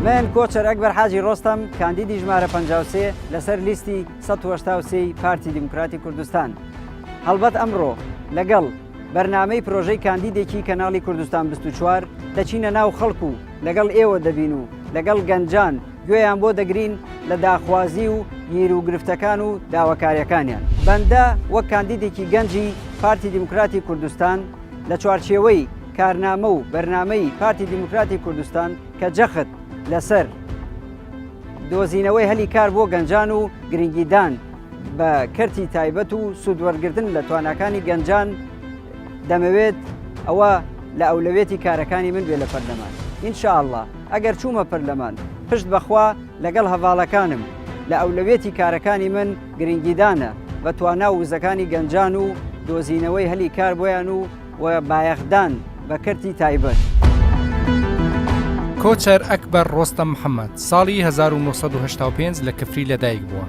من کۆچەر ئەکبەر حاجی ڕۆستەم کاندیدی ژمارە 53 لەسەر لیستی 183 پارتی دیموکراتی کوردستان. هەڵبەت ئەمڕۆ لەگەڵ بەرنامەی پرۆژەی کاندیدێکی کەناڵی کوردستان 24 دەچینە ناو خەڵکو و لەگەڵ ئێوە دەبین و لەگەڵ گەنجان گوێیان بۆ دەگرین لە داخوازی و گیر و گرفتەکان و داواکاریەکانیان. بەندە وەک کاندیدێکی گەنجی پارتی دیموکراتی کوردستان لە چوارچێوەی کارنامە و بەرنامەی پارتی دیموکراتی کوردستان کە جەخت لەسەر دۆزینەوەی هەلی کار بۆ گەنجان و گرنگیدان بە کەرتی تایبەت و سوودوەرگرتن لە تواناکانی گەنجان دەمەوێت ئەوە لە ئەولەوێتی کارەکانی من بێ لە پەرلەمان. ئینشاءالله ئەگەر چوومە پەرلەمان پشت بەخوا لەگەڵ هەڤاڵەکانم لە ئەولەوێتی کارەکانی من گرنگیدانە بە توانا و وزەکانی گەنجان و دۆزینەوەی هەلی کار بۆیان و بایەخدان بە کەرتی تایبەت. کۆچەر ئەکبەر ڕۆستەم محەممەد ساڵی 1985 لە کفری لەدایک بووە.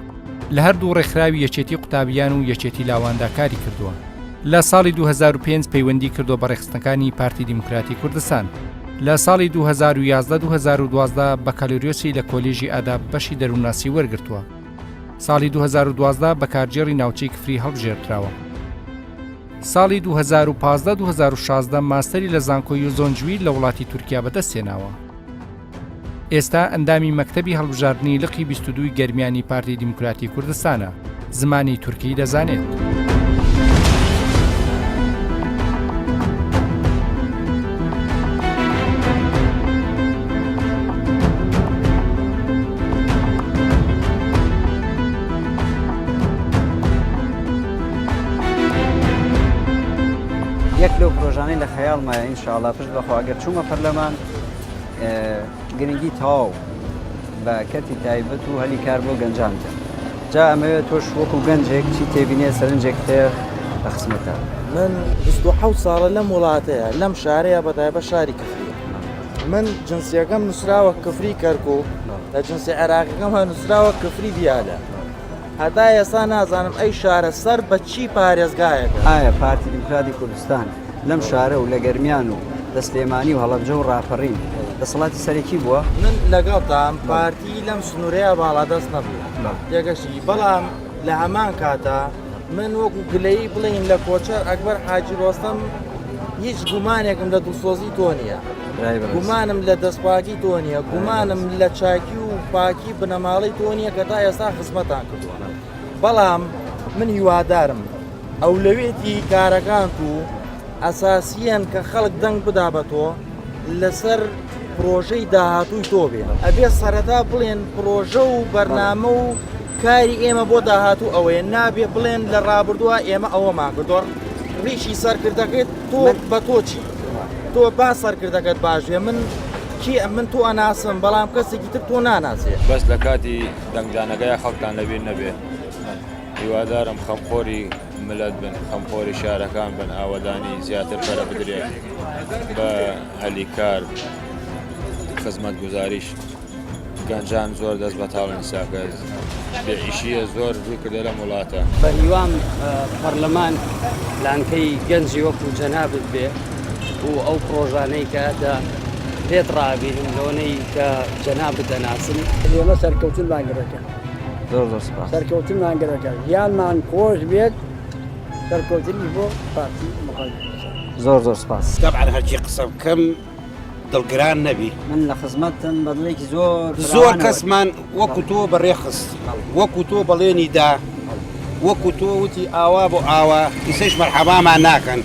لە هەردوو ڕێکخراوی یەکێتی قوتابیان و یەکێتی لاواندا کاری کردووە. لە ساڵی 2005 پەیوەندی کردو بە ڕێخستەکانی پارتی دیموکراتی کوردستان. لە ساڵی 2011-2012 بەکالۆریۆسی لە کۆلیژی ئاداب بەشی دەرووناسی وەرگرتووە. ساڵی 2012 بەکارجێڕی ناوچەی کفری هەڵبژێردراوە. ساڵی 2015-2016 ماستەری لە زانکۆی و زۆنجوی لە وڵاتی تورکیا بەدەستێناوە. ئێستا ئەندامی مەکتەبی هەڵبژاردننی لقی 22 گەرمیانی پارتی دیموکراتی کوردستانە. زمانی تورکی دەزانێت. یەک لەو پرۆژانەی لە خەیاڵمایە ئینشاءڵڵا پشت بەخوا ئەگەر چوومە پەرلەمان گرنگی تەواو بە کەرتی تایبەت و هەلی کار بۆ گەنجانتە. جا ئەمەوێت تۆش وەکو گەنجێک چی تێبینێ سەرنجێک تێ لە خزمەتە. من 27 ساڵە لەم وڵاتەیە لەم شارەیە بەتایبە شاری کفری. من جنسیەکەم نووسراوە کفری کەرکوو لە جنسی عێراقیەکەم هە نووسراوە کفری دیالە. هەتا ئێستا نازانم ئەی شارە سەر بە چی پارێزگایەکە. ئایا پارتی دیموکراتی کوردستان لەم شارە و لە گەرمیان و لە سلێمانی و هەڵەبجە و ڕاپەڕین دەسەڵاتی سەرەکی بووە؟ من لەگەڵتان پارتی لەم سنوورەیە باڵادەست نەبوو یەکەشی، بەڵام لە هەمان کاتە من وەکو گلەیی بڵین لە کۆچەر ئەکبەر حاجی ڕۆستەم هیچ گومانێکم لە دڵسۆزی تۆ نییە، گومانم لە دەستپاکی تۆ نییە، گومانم لە چاکی و پاکی بنەماڵی تۆ نییە کە تا ئێستا خزمەتان کردووە. بەڵام من هیوادارم ئەولەوێتی کارەکان و ئەساسیەن کە خەڵک دەنگ بدا بە تۆ لەسەر پرۆژەی داهاتووی تۆ بێ. ئەبێ سەرەتا بڵێن پرۆژە و بەرنامە و کاری ئێمە بۆ داهاتوو ئەوەیە، نابێ بڵێن لە ڕابردووە ئێمە ئەوەمان کردووە. ڕیشی سەرکردەکەت تۆ بە تۆ چی؟ تۆ با سەرکردەکەت باشێ، من تۆ ئەناسم بەڵام کەسێکی تر تۆ ناناسێ. بەس لە کاتی دەنگدانەکەی خەڵکان لەبیر نەبێ. هیوادارم خەمخۆری ملت بن، خەمخۆری شارەکان بن، ئاوەدانی زیاتر پەرە بدرێت بە هەلی کار خزمەت گوزاریش. گەنجان زۆر دەست بە تاڵ نیساکە، بێعیشیە زۆر ڕووی کردە لەم وڵاتە. بە هیوام پەرلەمان لانکەی گەنجی وەکو جەنابت بێ و ئەو پرۆژانەی کە پێت ڕابینم لەوەنەی کە جەنابت دەناسن. ئێمە سەرکەوتن ماگەرەکە زۆر سپاس. سەرکەوتن ماگەرەکە ژیانمان خۆش بێت، سەرکەوتنی بۆ پارتی زۆر سپاس. طبعا هەرچی قسە بکەم دڵگران نەبی. من لە خزمەتم بەدڵێکی زۆر کەسمان وەکو تۆ بەڕێخست، وەکو تۆ بەڵێنی دا، وەکو تۆ وتی ئاوا بۆ ئاوا ئیسەش مەرحەبامان ناکەن.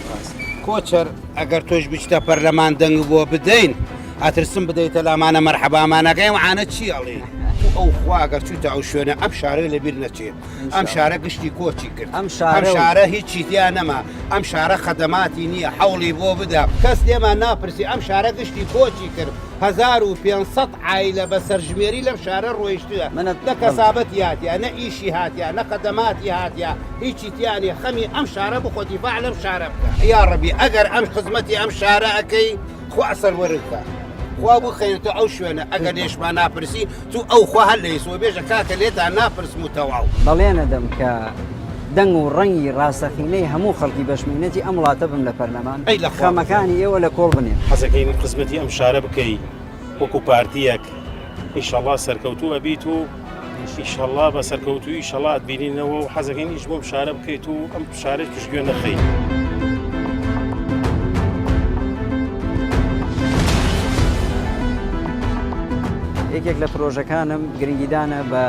کۆچەر ئەگەر تۆش بچتە پەرلەمان دەنگ بۆ بدەین ئەترسم بدەیتە لامانە مەرحەبامانەکەی وعانە چی ئەڵێ؟ ئەو خوا ئەگەر چوتە ئەو شوێنە ئەم شارە لەبیر نەچێت. ئەم شارە گشتی کۆچی کرد، ئەم شارە هیچی تیا نەما، ئەم شارە خەدەماتی نییە حەوڵی بۆ بدا. کەس لێمان ناپرسی ئەم شارە گشتی کۆچی کرد. 1500 عایلە بە سەرژمێری لەم شارە ڕۆیشتووە، نە کەسابەتی هاتیە، نە ئیشی هاتیە، نە خەدەماتی هاتیە، هیچی تیانێ. خەمی ئەم شارە بخۆ دیفاع لەم شارە بکە. یا ڕەبی ئەگەر ئەم خزمەتی ئەم شارە ئەەکەی خوا سەروەرگکە، خوا بۆ خەیرتە ئەو شوێنە. ئەگەر لێشمان ناپرسی تو ئەو خوا هەر لە ئێسوە بێژە کاکە لێتان ناپرسم و تەواو. بەڵێنە دەم کە دەنگ و ڕەنگی ڕاستەخینەی هەموو خەڵکی بەشمێنەتی ئەم وڵاتە بم لە پەرلەمان خەمەکانی ئێوە لە کۆڵ بنێن. حەزەکەی خزمەتی ئەم شارە بکەی وەکو پارتیەک ئینشەڵڵا سەرکەوتوو ئەبیت و ئینشەڵڵا بە سەرکەوتوی ئینشەڵڵا ئەتبینینەوە و حەزەکەنیش بۆم شارە بکەیت و ئەم شارێت پشتگوێ نەخەیت. یەکێک لە پرۆژەکانم گرنگیدانە بە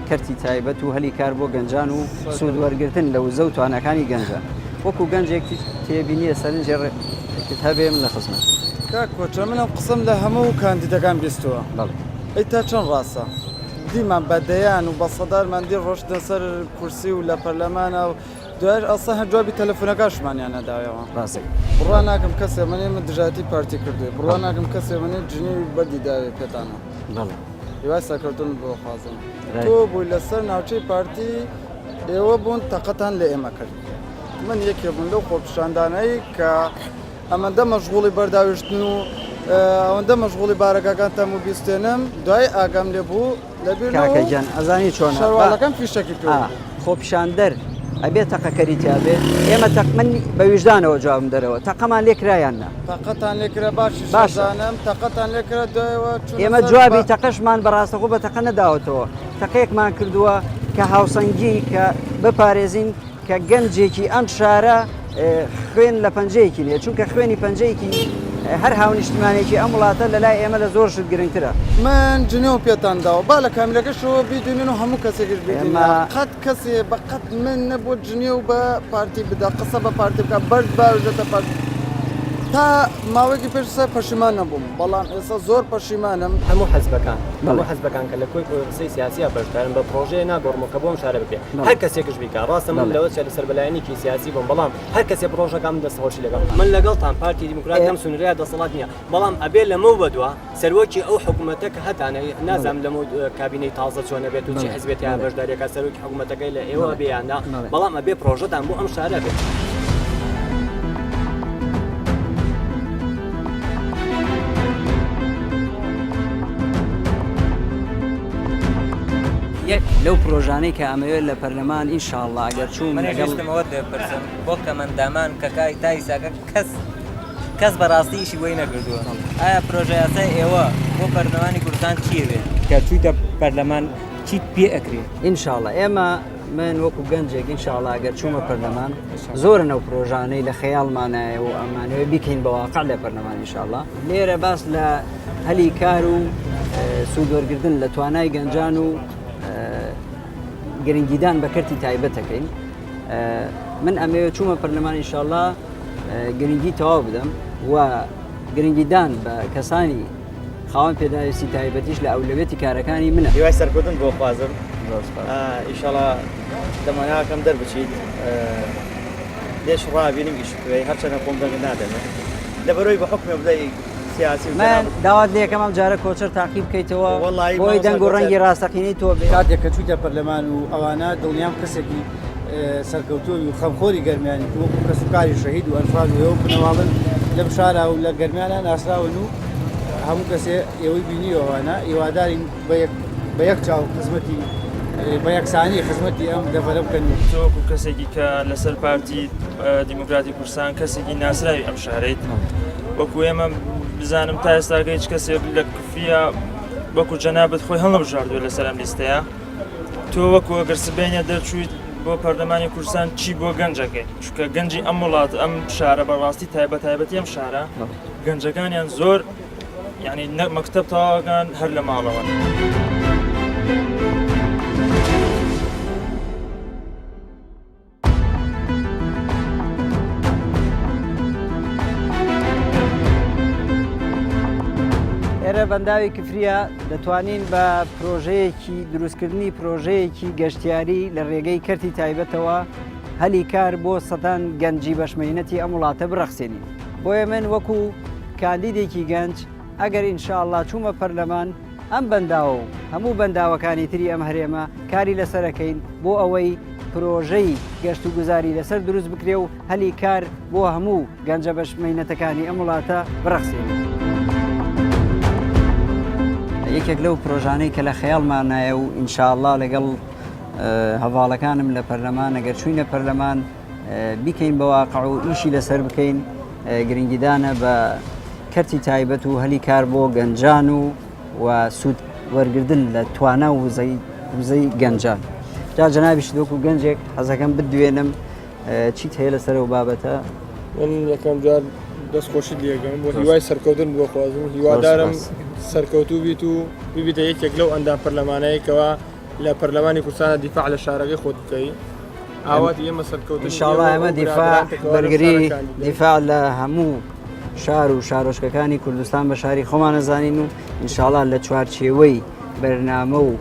کەرتی تایبەت و هەلی کار بۆ گەنجان و سوودوەرگرتن لە وزە و توانەکانی گەنجە وەکو گەنجێکی تێبینیە سەرنجێ هەبێم لە خزمەت. کاک کۆچە منم قسم لە هەموو کاندیدەکان بیستووە ئەی تا چەند ڕاستە دیمان بەدەیان و بە سەدارمان دی ڕۆشتن سەر کورسی و لە پەرلەمانە و دوای ئەستا هەر جوابی تەلەفۆنەکانشمانیان نەداوەوە ڕاستێک بڕوا ناکەم کەسێ منێ من دژاتی پارتی کردوێ بڕوا ناکەم کەسێ منێ جنی بەدی داوێ پێتانە هیوای سەرکەوتن بۆ خوازم تۆ بووی لەسەر ناوچەی پارتی ئێوە بوون تەقەتان لە ئێمە کرد من یەکێ بوون لەو خۆپشاندانایی کە ئەمەندە مەشغوڵی بەرداویشتن و ئەوەندە مەشغوڵی بارەکەکانتان و بیستێنم دوای ئاگام لێ بوو کاکەجان ئەزانی چۆن شەروالەکەم فیشەکی پێ خۆپشاندەر ئەبێ تەقەکەری تیاابێ ئێمە تەقمن بە ویژدانەوە جوابم دەرەوە تەقەمان لێکرایاننا تەقەتان لێکرا باشزانم تەقەتان لێکرا دوایەوە ئێمە جوابی تەقەشمان بەڕاستەخۆ بە تەقە نەداوەتەوە تەقەیەکمان کردووە کە هاوسەنگی کە بپارێزین کە گەنجێکی ئەم شارە خوێن لە پەنجەیەکی لێ چونکە خوێنی پەنجەیەکی هەر هاونیشتمانێکی ئەم وڵاتە لە لای ئێمە لە زۆر شت گرنگترە من جنێ و پێتانداوە با لە کامیلەکەشەوە بیدونین و هەموو کەسێکش قەت کەسێ بە قەت من نەبوو جنێ و بە پارتی بدا قسە بە پارتی بکە بەرد باژێتە پارتی تا ماوەیەکی پێشسە پەشیمان نەبووم بەڵام ئێستا زۆر پەشیمانم هەموو حەزبەکان کە لە کوی قسەی سیاسیە بەشدارن بە پرۆژەیە ناگۆڕمەکە بۆم شارە بکە هەر کەسێکش بیکە ڕاستە من لەوە چە لەسەر بەلایەنێکی سیاسی بووم بەڵام هەر کەسێ پرۆژەکەم دەستخۆشی لەگەڵ من لەگەڵتان پارتی دیموکرات دەم سنوورەیە دەسەڵات نییە بەڵام ئەبێ لەمە بەدووە سەرۆکی ئەو حکوومەتە کە هەتانە نازام لەمە کابینەی تازە چۆنە بێت و چی حزبێتی بەشداریەکە سەرۆکی حکوومەتەکەی لە ئێوە بێیاندا بەڵام ئەبێ پرۆژەتان بۆ ئەم شارە بێت. لەو پرۆژانەی کە ئەمەوێت لە پەرلەمان ئینشاءڵڵا ئەگەر چوون منەوە دەپرسم بۆ کەمەندامان کە تای ساگە کەس بەڕاستی ئیشی وەی نەکردووە ئایا پرۆژەیاسای ئێوە بۆ پەرلەمانی کوردستان چیێ کە چوویتە پەرلەمان چیت پێ ئەکرێت ئینشاءڵڵا ئێمە من وەکو گەنجێک ئینشاءڵڵا ئەگەر چوومە پەرلەمان زۆرن ئەو پرۆژانەی لە خەیاڵمانایە و ئەمانەوێ بیکەین بە واقع لە پەرلەمان ئینشاءڵڵا لێرە باس لە هەلی کار و سوودوەرگرتن لە توانای گەنجان و گرنگیدان بە کەرتی تایبەتەکەین من ئەمەوێت چوومە پەرلەمان ئینشاءڵڵا گرنگی تەواو بدەم و گرنگیدان بە کەسانی خاوەن پێداویستی تایبەتیش لە ئەولەوێتی کارەکانی منە هیوای سەرکەوتن بۆ خوازم ئینشاءڵڵا دەماناکەم دەربچیت لێش ڕابینم ئیشکوێی هەرچەنە خۆم دەنگ نادەمێت لەبەرەوەی بە حکمێ بدەی من داوات لێکەم ئەم جارە کۆچەر تاقی بکەیتەوە بۆی دەنگ و ڕەنگی ڕاستەقینەی تۆ بێ کاتێک کە چوویتە پەرلەمان و ئەوانە دڵنیام کەسێکی سەرکەوتووی و خەمخۆری گەرمیانی وەکو کەسوکاری شەهید و ئەنفال و ئێوە بنەواڵن لەم شارە و لە گەرمیانە ناسراون و هەموو کەسێ ئێوەی بینیەوەوانە ئێوادارین بە یەک چاو خزمەتی بە یەکسانی خزمەتی ئەم دەفەرە بکەن تۆکو کەسێکی کە لەسەر پارتی دیموکراتی کوردستان کەسێکی ناسراوی ئەم شارەیت وەکو ئێمە بزانم تا ئێستاکە هیچ کەسێک لە کفریە وەکو جەنابەت خۆی هەڵەبژاردووە لەسەر ئەم لیستەیە تۆ وەکو ئەگەر سبەینە دەرچوویت بۆ پەرلەمانی کوردستان چی بۆ گەنجەکەی چونکە گەنجی ئەم وڵات ئەم شارە بەڕاستی تایبەتی ئەم شارە گەنجەکانیان زۆر یعنی مەکتەب تەواوەکان هەر لە ماڵەوە. ئێرە بەنداوی کفریە دەتوانین بە پرۆژەیەکی دروستکردنی پرۆژەیەکی گەشتیاری لە ڕێگەی کەرتی تایبەتەوە هەلی کار بۆ سەدان گەنجی بەشمەینەتی ئەم وڵاتە بڕەخسێنین بۆیە من وەکو کاندیدێکی گەنج ئەگەر ئینشاءڵڵا چوومە پەرلەمان ئەم بەنداوە و هەموو بەنداوەکانی تری ئەم هەرێمە کاری لەسەرەکەین بۆ ئەوەی پرۆژەی گەشت و گوزاری لەسەر دروست بکرێ و هەلی کار بۆ هەموو گەنجە بەشمەینەتەکانی ئەم وڵاتە بڕەخسێنین. یەکێک لەو پرۆژانەی کە لە خەیاڵمانایە و ئینشاءڵڵا لەگەڵ هەواڵەکانم لە پەرلەمان ئەگەر چووینە پەرلەمان بیکەین بە واقع و ئیشی لەسەر بکەین گرنگیدانە بە کەرتی تایبەت و هەلی کار بۆ گەنجان و وەرگردن لە توانە و وزەی گەنجان جا جەنابیش دۆک و گەنجێک حەزەکەم بدوێنم چیت هەیە لەسەر و بابەتە من یەکەم جار دەستخۆشی لێگەم بۆ هیوای سەرکەوتن بۆ خوازم هیوادارم سەرکەوتوو بیت و ببیتە یەکێک لەو ئەندام پەرلەمانەیەکەوە لە پەرلەمانی کوردستانە دیفاع لە شارەکەی خۆت بکەی ئاواتی ئێمە سەرکەوتن ئینشاڵڵا ئێمە دیفاع بەرگری دیفاع لە هەموو شار و شارۆچکەکانی کوردستان بە شاری خۆمان نەزانین و ئینشاڵڵا لە چوارچێوەی بەرنامە و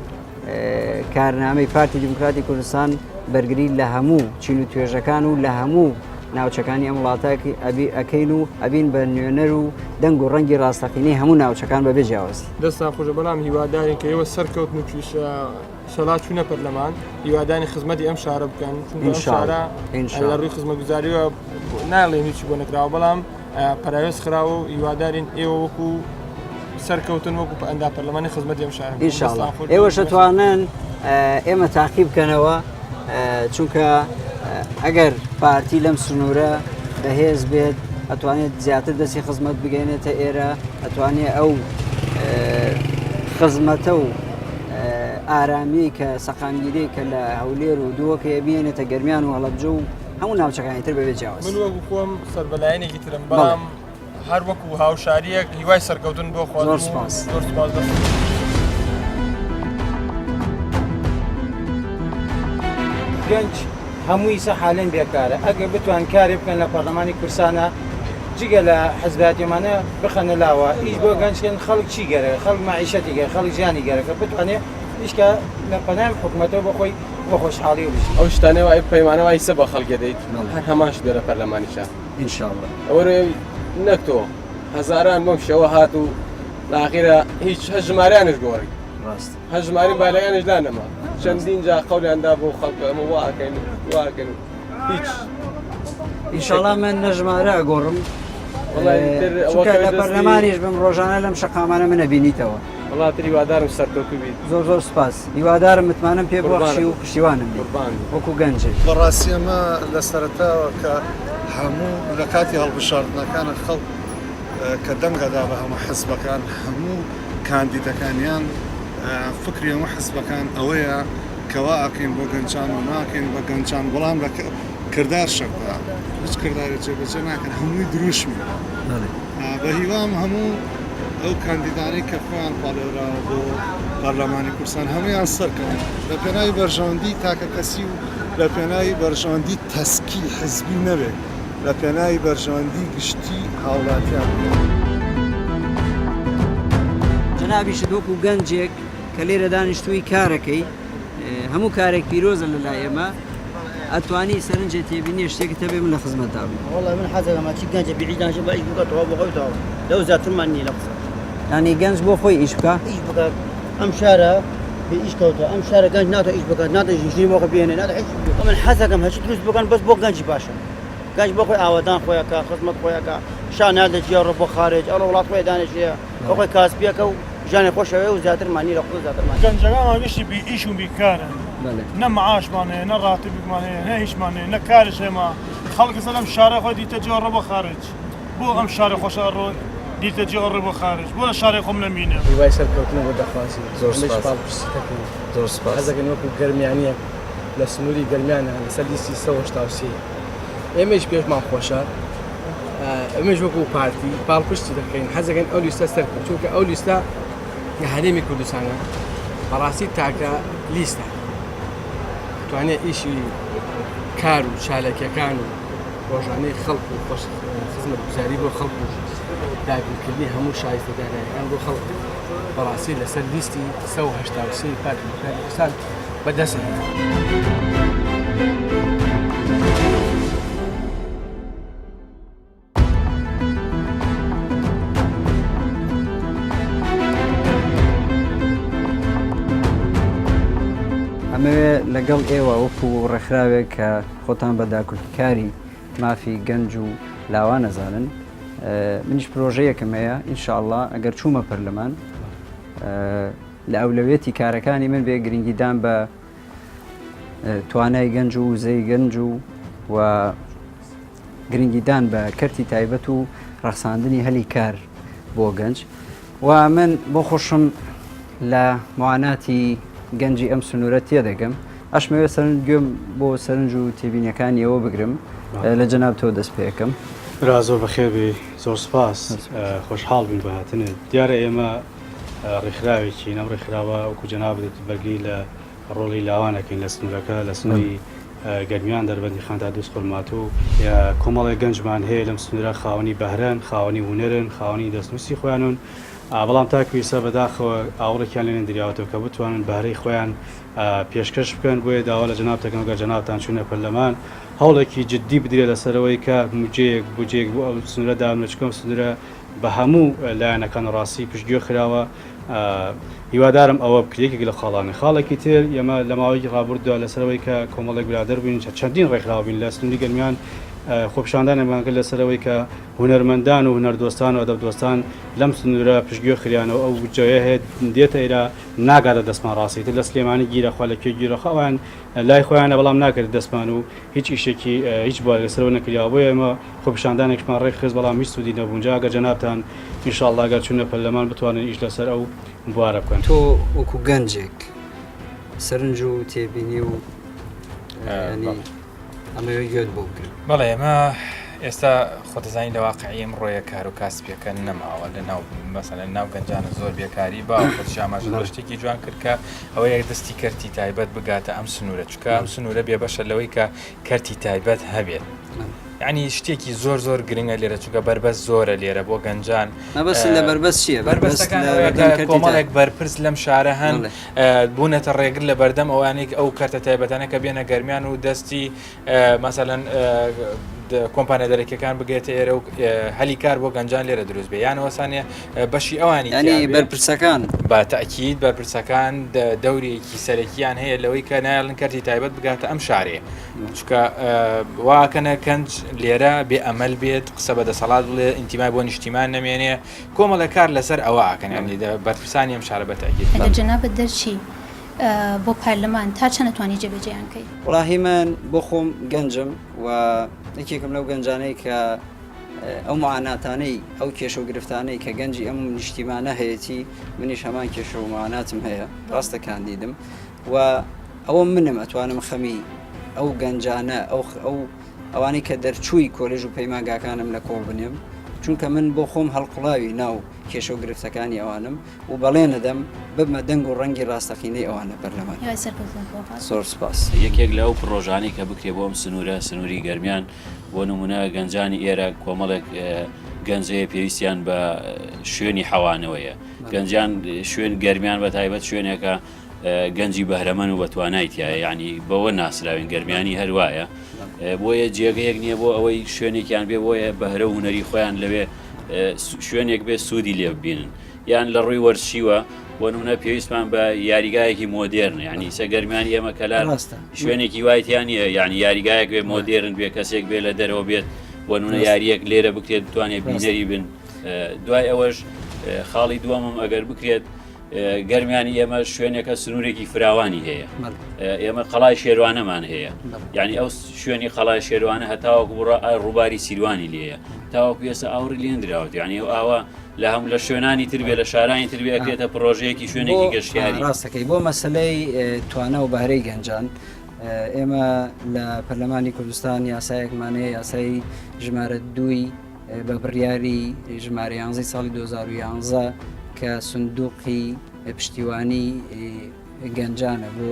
کارنامەی پارتی دیموکراتی کوردستان بەرگری لە هەموو چین و توێژەکان و لە هەموو ناوچەکانی ئەم وڵاتاکی ئەکەین و ئەبین بە نوێنەر و دەنگ و ڕەنگی ڕاستەقینەی هەموو ناوچەکان بەبێ جیاوازی دەستان خۆشە بەڵام هیوادارین کە ئێوە سەرکەوتن و شەڵا چوونە پەرلەمان هیوادانی خزمەتی ئەم شارە بکەن شارە لە ڕووی خزمەتگوزاریوە ناڵێن هیچی بۆ نەکراوە بەڵام پەراوێز خراوە و هیوادارین ئێوە وەکو سەرکەوتن وەکو ئەندا پەرلەمانی خزمەتی ئەم شارە ئینشاڵڵا ئێوەش دەتوانن ئێمە تاقیب بکەنەوە چونکە ئەگەر پارتی لەم سنوورە بەهێز بێت ئەتوانێت زیاتر دەستی خزمەت بگەینێتە ئێرە ئەتوانێت ئەو خزمەتە و ئارامی کە سەقامگیری کە لە هەولێر و دووەکە بێنێتە گەرمیان و هەڵەبجە و هەموو ناوچەکانی تر بەبێ جیاواز من وەکو خۆم سەربەلایەنێکی ترم بەڵام هەر وەکو هاوشاریەک هیوای سەرکەوتن بۆ خۆ زۆر سپاس گەنج هەمووی سە حالەن بێکارە ئەگەر بتوان کارێ بکەن لە پەرلەمانی کورسانە جگە لە حەزباتیمانە بخەنە لاوە ئیش بۆ گەنجکەن خەڵک چی گەرە خەڵک معیشەتی گەر خەڵک ژیانی گەرەکە بتوانێ هیچکە لە پەنام حکوومەتەوە بۆ خۆی بۆ خۆشحاڵی و ئەو شتانەوە ئەی پەیمانەوە سە بە خەڵکە دەیت هەر هەمانش دەرە پەرلەمانیشە ئینشاڵڵا ئەوە نەک تۆ هەزاران بۆم شەوە هات و لاخیرە هیچ هەژماریانش گۆڕی هەژماری بالایانش لا نەما چەندین جا قەولیاندا بۆ خەڵکە ئەمە واکەین واکەن هیچ ئینشاڵڵا من نەژمارە ئەگۆڕم چونکە لە پەرلەمانیش بم ڕۆژانە لەم شەقامانە منە بینیتەوە وڵاتری هیوادارم سەرکەوتوو بیت زۆر سپاس هیوادارم متمانم پێ ببەخشی و پشتیوانم وەکو گەنجێک بەڕاستی ئەمە لە سەرەتاوە کە هەموو لە کاتی هەڵبژاردنەکانە خەڵک کە دەنگەدا بە هەموو حزبەکان هەموو کاندیدەکانیان فکری هەموو حزبەکان ئەوەیە کەوا ئاکەین بۆ گەنجان و ناکەین بە گەنجان بەڵام لە کردار شەکدا هیچ کرداری جێبەجێ ناکەن هەمووی دروشمی بە هیوام هەموو ئەو کاندیدانەی کە خۆیان پاڵێراوە بۆ پەرلەمانی کوردستان هەمویان سەرکەون لە پێناوی بەرژەوەندی تاکە کەسی و لە پێناوی بەرژەوەندی تەسکی حزبی نەبێت لە پێناوی بەرژەوەندی گشتی هاوڵاتیان جەنابیش وەکو گەنجێک کە لێرە دانیشتووی کارەکەی هەموو کارێک پیرۆزە لەلای ئێمە ئەتوانی سەرنجێت تێبینی شتێکتە بێ من لە خزمەتدا بم وڵی من حەزەکەمە چی گەنجە بیعیدانشە بە ئیش بکاتەوە بۆ خۆیتەوە لەو زیاترمان نییە لە قسە ینی گەنج بۆ خۆی ئیش بکە ئیش بکات ئەم شارە بێ ئیش کەوتە ئەم شارە گەنج ناتە ئیش بکات ناتە ژنی بۆ خۆ بێنێ ناتە هیچ من حەزەکەم هەچی دروست بکەن بەس بۆ گەنجی باشە گەنج بۆ خۆی ئاوادان خۆیەکە خزمەت خۆیەکە شان نادە جیاڕۆ بۆ خارج ئەڵە وڵات خۆی دانیشەیە بۆ خۆی کاسبیەکە و ژیانی خۆشەوێ و زیاترمانی لە خۆ زیاترمان گەنجەکان گشتی بی ئیش و بیکارن نە معاشمانەیە نە ڕاتبیمانەیە نە هیچمانەیە نە کارش هێما خەڵکی سەر ئەم شارە خۆی دیتە جێڕە بۆ خارج بۆ ئەم شارە خۆشە ڕۆ دیتە جێڕە بۆ خارج بۆ لە شارێ خۆم نەمینە هیوای سەرکەوتنە بۆ دەخواسی زۆر سپاس حەزەکەن وەکو گەرمیانیە لە سنووری گەرمیانە لەسەر لیستی 183 ئێمەش پێشمان خۆشە ئەمەش وەکو پارتی پاڵپشتی دەکەین حەزەکەن ئەو لیستە سەرکەوت چونکە ئەو لیستە لە هەرێمی کوردستانە بەڕاستی تاکە لیستە توانێت ئیشی کار و چالەکیەکان و ڕۆژانەی خەڵک و خۆش خزمەتگوزاری بۆ خەڵک و داگیرکردنی هەموو شایستەدارایەکان بۆ خەڵک بەڕاستی لەسەر لیستی 183 پارتی دیموکراتی کوردستان بەدەستێنێت. ئەمەوێ لەگەڵ ئێوە وەکو ڕێکخراوێک کە خۆتان بە داکردکاری مافی گەنج و لاوان نەزانن منیش پرۆژەیەکم هەیە ئینشاءڵڵا ئەگەر چوومە پەرلەمان لە ئەولەوێتی کارەکانی من بێ گرنگیدان بە توانای گەنج و وزەی گەنج و گرنگیدان بە کەرتی تایبەت و ڕەخساندنی هەلی کار بۆ گەنج و من بۆ خۆشم لە معاناتی گەنجی ئەم سنوورە تێدەگەم ئەشمەوێ سەرنج گوێم بۆ سەرنج و تێبینیەکانیەوە بگرم لە جەناب تۆ دەست پێەکەم برا زۆر بەخێبی زۆر سپاس خۆشحاڵ بین بەهاتنێت دیارە ئێمە ڕێکخراوێکی نەم ڕێکخراوە وەکو جەناب بەرگی لە ڕۆڵی لاوانەکەین لە سنوورەکە لە سنووری گەرمیان دەربەندی خاندا دووس قۆلماتوو کۆمەڵی گەنجمان هەیە لەم سنوورە خاوەنی بەهرەن خاوەنی هونەرن خاوەنی دەستنووسی خۆیانون بەڵام تاکویسە بەداخەوە ئاوڕێکیان لێنێن دریاوەتەوە کە بتوانن بەهرەی خۆیان پێشکەش بکەن بۆیە داوا لە جەنابتەکەم گە جەنابتان چوونە پەرلەمان هەوڵێکی جددی بدرێت لەسەرەوەی کە موجەیەک بجێک بۆ ئەو سنوورە دامنچکەم سنوورە بە هەموو لایەنەکان ڕاستی پشتگوێ خراوە هیوادارم ئەوە بکرێکێک لە خاڵانی خاڵێکی تر ئێمە لە ماوەی ڕابردووە لەسەرەوەی کە کۆمەڵێک برادەر بووین چەندین ڕێکخراو بین لە سنووری گەرمیان خۆپشاندانێمانکرد لەسەرەوەی کە هونەرمەندان و هونەردۆستان و ئەدەبدۆستان لەم سنوورە پشتگوێ خریانەوە ئەو جوێ هەیە دێتە ئێرە ناگاتە دەستمان ڕاستیتر لە سلێمانی گیرەخوا لە کوێ گیرەخەوان لای خۆیانە بەڵام ناکرد دەستمان و هیچ ئیشێکی هیچ بۆ لەسەرەوە نەکریا بۆ ئێمە خۆپشاندانێکمان ڕێک خست بەڵام هیچ سوودی نەبوونجا گە جەنابتان ئینشاءڵڵا گەر چوونە پەرلەمان بتوانن ئیش لەسەر ئەو بوارە بکەن تۆ وەکو گەنجێک سەرنج و تێبینی و ئەمەوێ گوێت بۆ بگرن بەڵێ ئێمە ئێستا خۆتەزانین لە واقعیم ڕۆیە کار و کاسبیەکە نەماوە لە ناو مەسەلەن ناو گەنجانە زۆر بێکاری با خۆشاماژ شتێکی جوان کرد کە ئەوە یەک دەستی کەرتی تایبەت بگاتە ئەم سنوورە چکە ئەم سنوورە بێبەشە لەوەی کە کەرتی تایبەت هەبێت ینی شتێکی زۆر زۆر گرنگە لێرە چووکە بەربەس زۆرە لێرە بۆ گەنجان مەبەست لە بەربەس چییە بەربەستەکان کۆمەڵێک بەرپرس لەم شارە هەن بوونەتە ڕێگر لە بەردەم ئەوانێک ئەو کارتە تایبەتانە کە بێنە گەرمیان و دەستی مەسەلەن کۆمپانیا دەرەکیەکان بگێتە ئێرە و هەلی کار بۆ گەنجان لێرە دروست بێ یانەوەسانە بەشی ئەوانی ینی بەرپرسەکان با تاکید بەرپرسەکان دەورێکی سەرەکیان هەیە لەوەی کە نایڵن کەرتی تایبەت بگاتە ئەم شارێ چکە واکەنە گەنج لێرە بێ ئەمەل بێت قسە بە دەسەڵات بڵێ ئینتیمای بۆ نیشتیمان نەمێنێ کۆمەڵە کار لەسەر ئەوە ئاکەن ینی بەرپرسانی ئەم شارە بە تاکید ئەگەر جەنابەت دەرچی بۆ پارلەمان تا چەند نەتوانی جێبەجێیان کەی وڵاهی من بۆ خۆم گەنجم و یەکێکم لەو گەنجانەی کە ئەو معاناتانەی ئەو کێشە و گرفتانەی کە گەنجی ئەم نیشتیمانە هەیەی منیش هەمان کێشە و معاناتم هەیە ڕاستەکان دیدم و ئەوە منم ئەتوانم خەمی ئەو گەنجانە ئەوانەی کە دەرچووی کۆلێژ و پەیمانگاکانم لە کۆڵ بنێم چونکە من بۆ خۆم هەڵقڵاوی ناو کێشە و گرفتەکانی ئەوانم و بەڵێ نەدەم ببمە دەنگ و ڕەنگی ڕاستەقینەی ئەوانە بەرلەمان زۆر سپاس یەکێک لەو پرۆژانی کە بکرێ بۆم سنوورە سنووری گەرمیان بۆ نمونە گەنجانی ئێرە کۆمەڵێک گەنجەیە پێویستیان بە شوێنی حەوانەوەیە گەنجیان شوێن گەرمیان بە تایبەت شوێنێکە گەنجی بەهرەمەن و بەتوانایتیایە یعنی بەوە ناسراوین گەرمیانی هەروایە بۆیە جێگەیەک نییە بۆ ئەوەی شوێنێکیان بێ بۆیە بەهرە و هونەری خۆیان لەوێ شوێنێک بێ سوودی لێ ببینن یان لە ڕووی وەرچیوە بۆ نمونە پێویستمان بە یاریگایەکی مۆدێرن یعنی سە گەرمیانی ئێمە کەلار شوێنێکی وایتیان نیە یعنی یاریگایەک بێ مۆدێرن بێ کەسێک بێ لە دەرەوە بێت بۆ نمونە یاریەک لێرە بکرێت بتوانێت بینەری بن دوای ئەوەش خاڵی دووەمم ئەگەر بکرێت گەرمیانی ئێمە شوێنێکە سنوورێکی فراوانی هەیە ئێمە قەڵای شێروانەمان هەیە یعنی ئەو شوێنی قەڵای شێروانە هەتاوەکو ڕووباری سیروانی لێیە تاوەکو ئێستا ئاوری لێنراوت یعنی ئەوە لە هەموو لە شوێنانی تربێ لە شارانی تربێ ئەکرێتە پرۆژەیەکی شوێنێکی گەشتیاری ڕاستەکەی بۆ مەسلەی توانە و بەهرەی گەنجان ئێمە لە پەرلەمانی کوردستان یاسایەکمانەیە یاسای ژمارە 2 بە بڕیاری ژمارە 11 ساڵی 2011 کە سندوقی پشتیوانی گەنجانە بۆ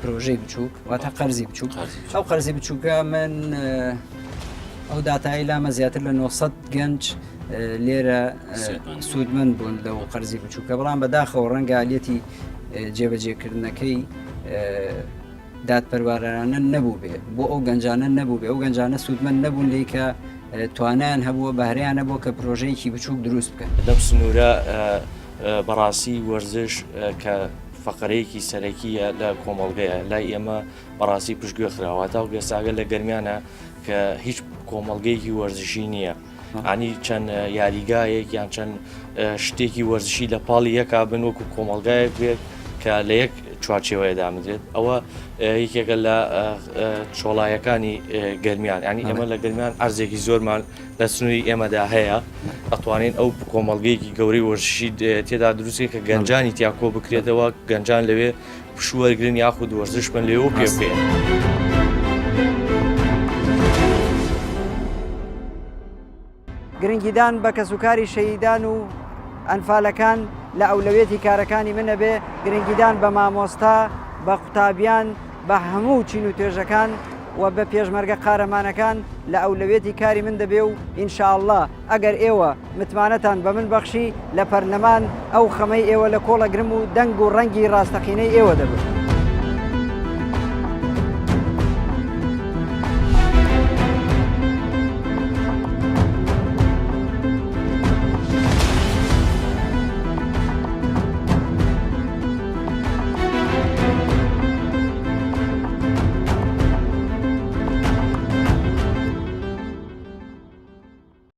پرۆژەی بچووک واتە قەرزی بچووک ئەو قەرزی بچووکە من ئەو داتایی لامە زیاتر لە 900 گەنج لێرە سوودمەند بوون لەو قەرزی بچووکە بەڵام بەداخەوە ڕەنگە ئالێتی جێبەجێکردنەکەی دادپەروەرانە نەبوو بێ بۆ ئەو گەنجانە نەبوو بێ ئەو گەنجانە سوودمەند نەبوون لێ کە توانیان هەبووە بەهرەیان نەبوو کە پرۆژەیەکی بچووک دروست بکەن لەم سنوورە بەڕاستی وەرزش کە فەقەرەیەکی سەرەکیە لە کۆمەڵگەیە لای ئێمە بەڕاستی پشتگوێ خراواتە و گەساگە لە گەرمیانە کە هیچ کۆمەڵگەیەکی وەرزشی نییە عنی چەند یاریگایەک یان چەند شتێکی وەرزشی لە پاڵی یەکا بن وەکو کۆمەڵگایەک بێت کە لە یەک چوارچێوەیە دامدرێت ئەوە یەکێکە لە چۆڵایەکانی گەرمیان ینی ئێمە لە گەرمیان ئەرزێکی زۆرمان لە سنووری ئێمەدا هەیە ئەتوانین ئەو کۆمەڵگەیەکی گەوری وەرزشی تێدا دروستێ کە گەنجانی تیاکۆ بکرێتەوە گەنجان لەوێ پشوەرگرن یاخود وەرزش بن لێوە پێ بکەین. گرنگیدان بە کەسوکاری شەهیدان و ئەنفالەکان لە ئەولەوێتی کارەکانی منە بێ گرنگیدان بە مامۆستا بە قوتابیان بە هەموو چین و توێژەکان و بە پێشمەرگە قارەمانەکان لە ئەولەوێتی کاری من دەبێ و ئینشاءالله ئەگەر ئێوە متمانەتان بە من بەخشی لە پەرلەمان ئەو خەمەی ئێوە لە کۆڵەگرم و دەنگ و ڕەنگی ڕاستەقینەی ئێوە دەبێت.